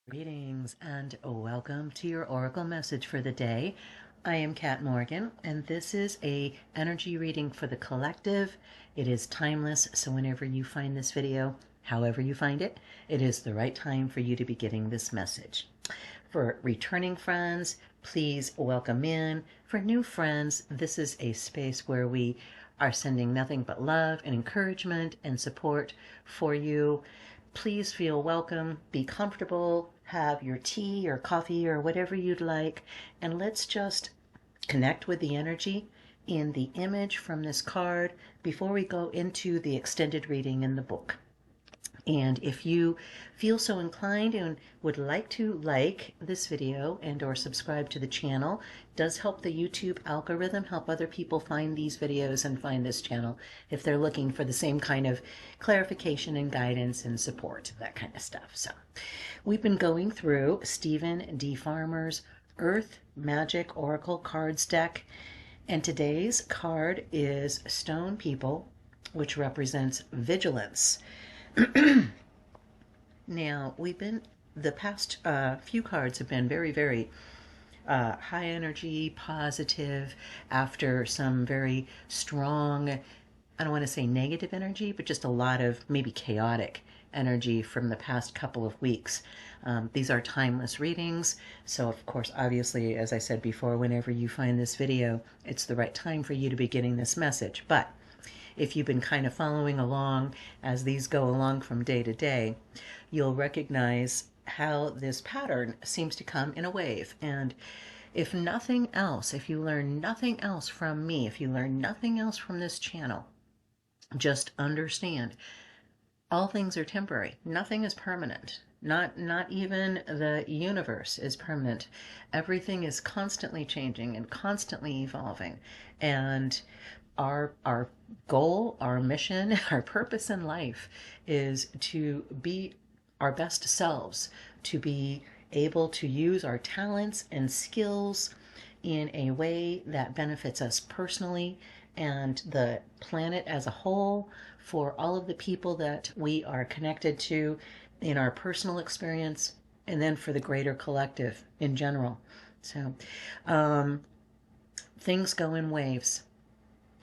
Greetings and welcome to your Oracle message for the day. I am Kat Morgan and this is a energy reading for the collective. It is timeless, so whenever you find this video, however you find it, it is the right time for you to be getting this message. For returning friends, please welcome in. For new friends, this is a space where we are sending nothing but love and encouragement and support for you. Please feel welcome, be comfortable, have your tea or coffee or whatever you'd like, and let's just connect with the energy in the image from this card before we go into the extended reading in the book. And if you feel so inclined and would like to like this video and or subscribe to the channel, it does help the YouTube algorithm, help other people find these videos and find this channel if they're looking for the same kind of clarification and guidance and support, that kind of stuff. So we've been going through Stephen D. Farmer's Earth Magic Oracle Cards deck, and today's card is Stone People, which represents vigilance. Now, the past few cards have been very, very high energy, positive, after some very strong, I don't want to say negative energy, but just a lot of maybe chaotic energy from the past couple of weeks. These are timeless readings, so of course, obviously, as I said before, whenever you find this video, it's the right time for you to be getting this message. But if you've been kind of following along as these go along from day to day, you'll recognize how this pattern seems to come in a wave. And if nothing else, if you learn nothing else from me, if you learn nothing else from this channel, just understand all things are temporary. Nothing is permanent. Not even the universe is permanent. Everything is constantly changing and constantly evolving. And our goal, our mission, our purpose in life is to be our best selves, to be able to use our talents and skills in a way that benefits us personally and the planet as a whole, for all of the people that we are connected to in our personal experience, and then for the greater collective in general. So things go in waves.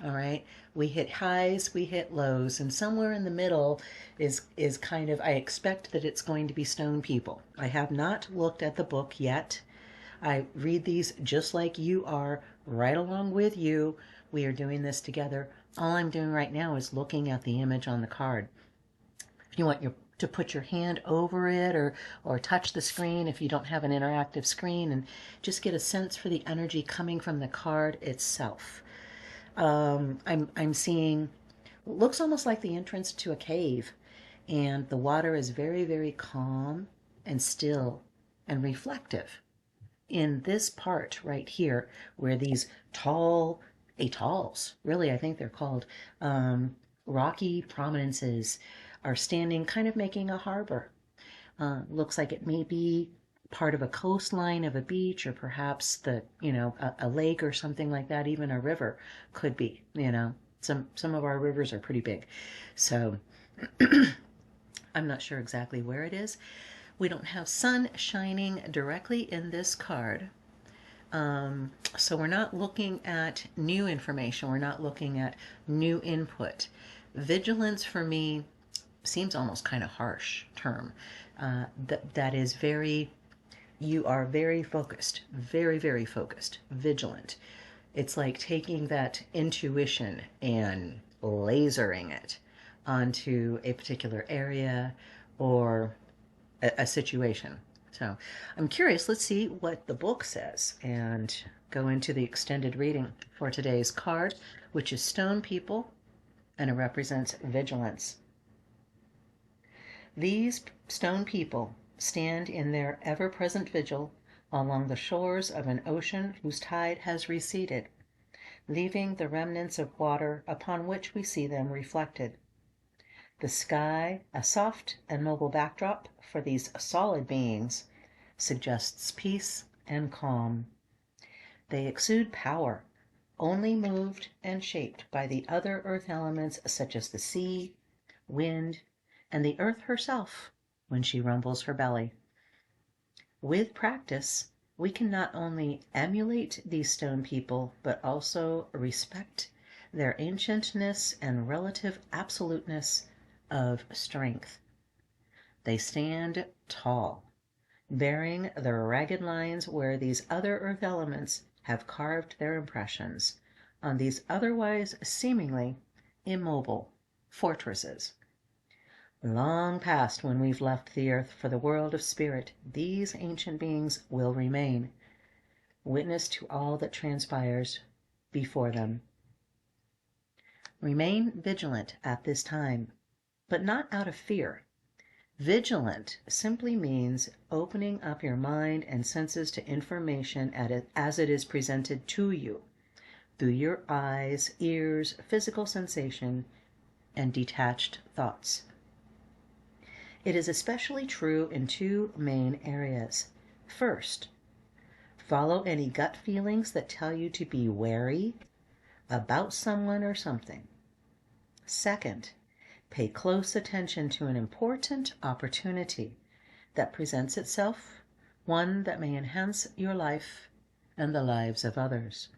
All right, we hit highs, we hit lows, and somewhere in the middle is kind of, I expect that it's going to be Stone People. I have not looked at the book yet. I read these just like you are, right along with you. We are doing this together. All I'm doing right now is looking at the image on the card. If you want to put your hand over it or touch the screen if you don't have an interactive screen, and just get a sense for the energy coming from the card itself. I'm seeing, looks almost like the entrance to a cave, and the water is very, very calm and still and reflective. In this part right here, where these atolls, really, I think they're called, rocky prominences are standing, kind of making a harbor. Looks like it may be part of a coastline of a beach, or perhaps a lake or something like that. Even a river could be, some of our rivers are pretty big, so I'm not sure exactly where it is. We don't have sun shining directly in this card, so we're not looking at new information, we're not looking at new input. Vigilance for me seems almost kind of harsh term. That is very, you are very focused, very, very focused, vigilant. It's like taking that intuition and lasering it onto a particular area or a situation. So I'm curious, let's see what the book says and go into the extended reading for today's card, which is Stone People, and it represents vigilance. These stone people stand in their ever-present vigil along the shores of an ocean whose tide has receded, leaving the remnants of water upon which we see them reflected. The sky, a soft and mobile backdrop for these solid beings, suggests peace and calm. They exude power, only moved and shaped by the other earth elements such as the sea, wind, and the earth herself when she rumbles her belly. With practice, we can not only emulate these stone people, but also respect their ancientness and relative absoluteness of strength. They stand tall, bearing the ragged lines where these other earth elements have carved their impressions on these otherwise seemingly immobile fortresses. Long past when we've left the earth for the world of spirit, these ancient beings will remain, witness to all that transpires before them. Remain vigilant at this time, but not out of fear. Vigilant simply means opening up your mind and senses to information as it is presented to you through your eyes, ears, physical sensation, and detached thoughts. It is especially true in two main areas. First, follow any gut feelings that tell you to be wary about someone or something. Second, pay close attention to an important opportunity that presents itself, one that may enhance your life and the lives of others.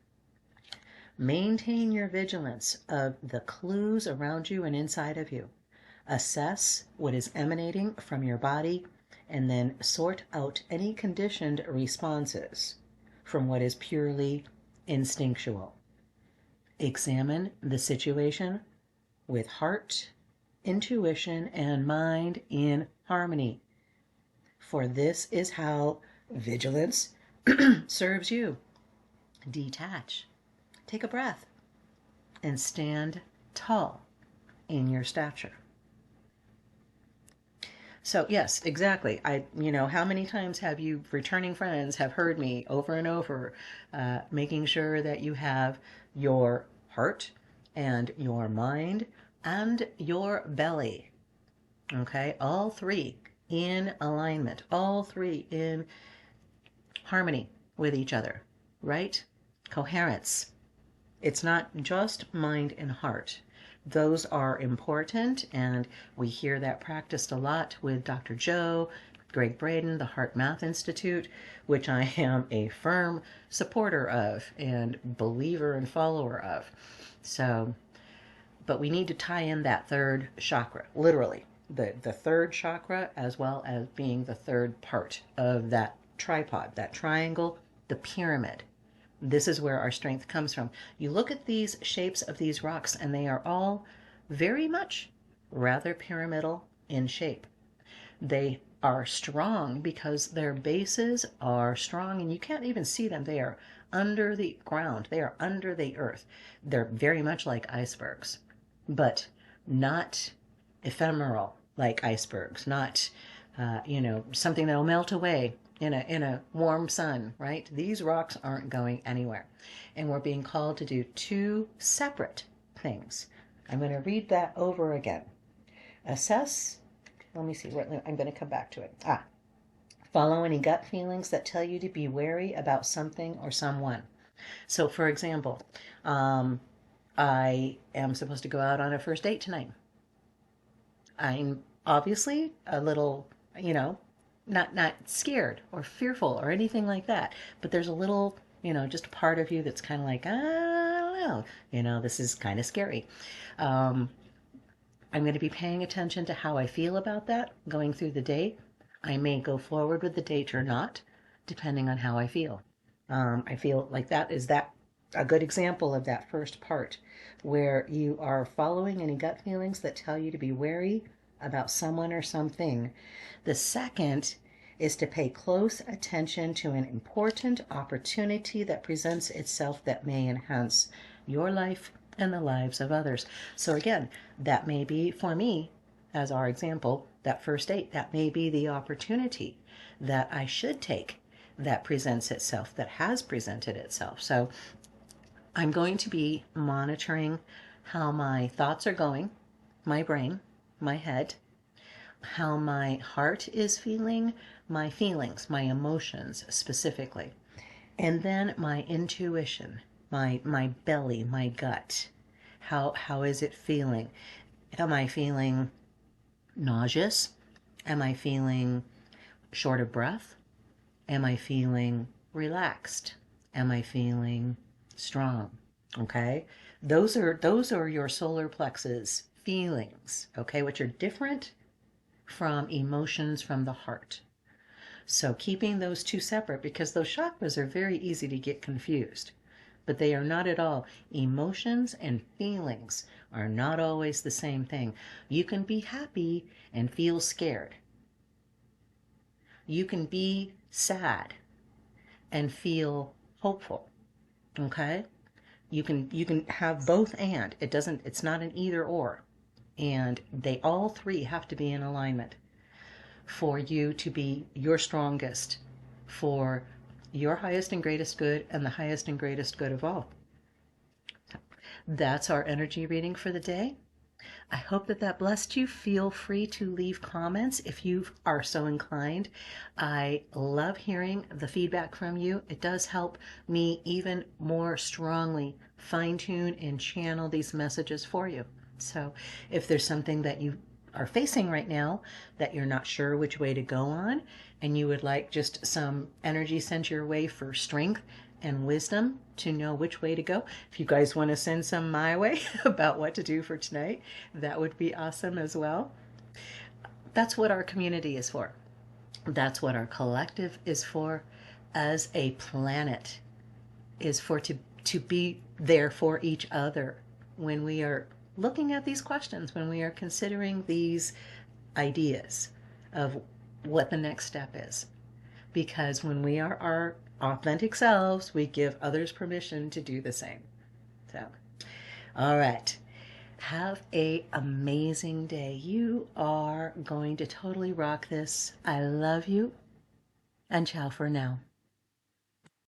Maintain your vigilance of the clues around you and inside of you. Assess what is emanating from your body and then sort out any conditioned responses from what is purely instinctual. Examine the situation with heart, intuition, and mind in harmony. For this is how vigilance serves you. Detach, take a breath, and stand tall in your stature. So yes, exactly. How many times have you, returning friends, have heard me over and over, making sure that you have your heart and your mind and your belly, okay, all three in alignment, all three in harmony with each other, right? Coherence. It's not just mind and heart. Those are important, and we hear that practiced a lot with Dr. Joe, Greg Braden, the Heart Math Institute, which I am a firm supporter of and believer and follower of. So, but we need to tie in that third chakra, literally, the third chakra, as well as being the third part of that tripod, that triangle, the pyramid. This is where our strength comes from. You look at these shapes of these rocks, and they are all very much rather pyramidal in shape. They are strong because their bases are strong, and you can't even see them. They are under the ground. They are under the earth. They're very much like icebergs, but not ephemeral like icebergs, not something that will melt away in a warm sun, right? These rocks aren't going anywhere. And we're being called to do two separate things. I'm going to read that over again. Assess, let me see, I'm going to come back to it. Follow any gut feelings that tell you to be wary about something or someone. So for example, I am supposed to go out on a first date tonight. I'm obviously a little, not scared or fearful or anything like that, but there's a little, just a part of you that's kind of like, I don't know, this is kind of scary. I'm going to be paying attention to how I feel about that going through the day. I may go forward with the date or not, depending on how I feel. I feel like that a good example of that first part, where you are following any gut feelings that tell you to be wary about someone or something. The second is to pay close attention to an important opportunity that presents itself that may enhance your life and the lives of others. So again, that may be, for me, as our example, that first date, that may be the opportunity that I should take that presents itself, that has presented itself. So I'm going to be monitoring how my thoughts are going, my brain, my head, how my heart is feeling, my feelings, my emotions specifically, and then my intuition, my belly, my gut. How is it feeling? Am I feeling nauseous? Am I feeling short of breath? Am I feeling relaxed? Am I feeling strong? Okay? Those are your solar plexus feelings, okay, which are different from emotions from the heart. So keeping those two separate, because those chakras are very easy to get confused, but they are not at all. Emotions and feelings are not always the same thing. You can be happy and feel scared. You can be sad and feel hopeful. Okay? You can have both, and it's not an either or. And they all three have to be in alignment for you to be your strongest, for your highest and greatest good and the highest and greatest good of all. That's our energy reading for the day. I hope that that blessed you. Feel free to leave comments if you are so inclined. I love hearing the feedback from you. It does help me even more strongly fine-tune and channel these messages for you. So if there's something that you are facing right now that you're not sure which way to go on, and you would like just some energy sent your way for strength and wisdom to know which way to go, if you guys want to send some my way about what to do for tonight, that would be awesome as well. That's what our community is for. That's what our collective is for as a planet, is for to be there for each other when we are looking at these questions, when we are considering these ideas of what the next step is. Because when we are our authentic selves, we give others permission to do the same. So, all right. Have an amazing day. You are going to totally rock this. I love you, and ciao for now.